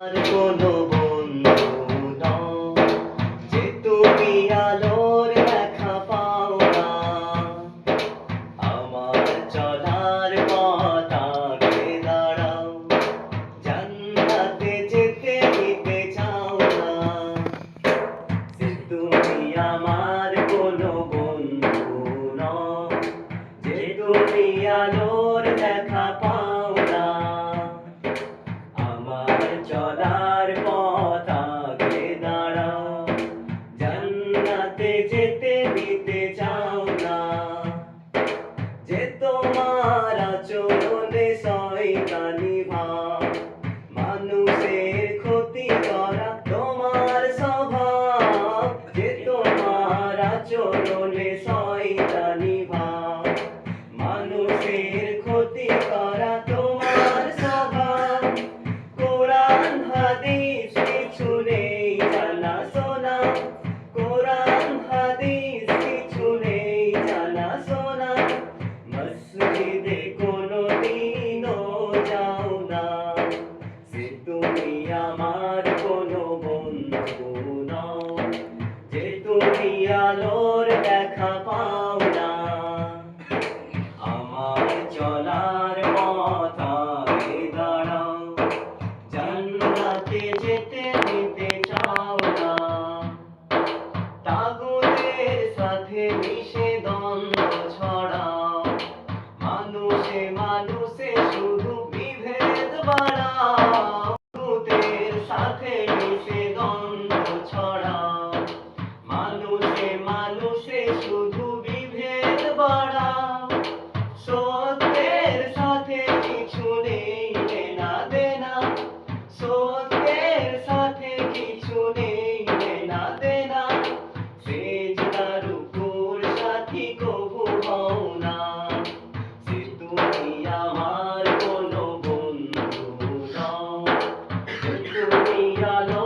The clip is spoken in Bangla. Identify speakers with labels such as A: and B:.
A: আর কোনো বন্ধু নও, যে তুমি আলোর দেখা পাও না। আমার চলার পথ আগে দাঁড়াও, জান্নাতে যেতে দিতে চাও না। যে তুমি আমার কোনো বন্ধু নও, যে তুমি আলোর দেখা পাও না। আমার চলার পথ আগে দাঁড়াও, জান্নাতে যেতে দিতে চাও না। যে তোমার আচরণে শয়তানি ভাব, মানুষের ক্ষতি করা তোমার স্বভাব। যে তোমার আচরণে শয়তানি ভাব, মানুষের ক্ষতি করা তোমার স্বভাব। কোরআন হাদিস কিছু নেই জানা শোনা, কোরআন হাদিস কিছু নেই জানা শোনা। মসজিদে কোনোদিনও যাও না, যে তুমি আমার কোনো বন্ধু নও, যে তুমি আলোর দেখা পাও না। আমার চলার পথ আগে দাঁড়াও, জান্নাতে যেতে দিতে চাও না। তাগুতের সাথে মিশে দ্বন্দ্ব ছড়াও, মানুষে মানুষে শুধু বিভেদ বাড়াও। তাগুতের সাথে মিশে দ্বন্দ্ব ছড়াও, মানুষে মানুষে শুধু বিভেদ বাড়াও। সত্যের সাথে কিছু নেই লেনা দেনা, সত্যের সাথে কিছু নেই লেনা দেনা। সেজদার উপর সাথী কবু হও না, যে তুমি আমার কোনো বন্ধু নও, যে তুমি আলো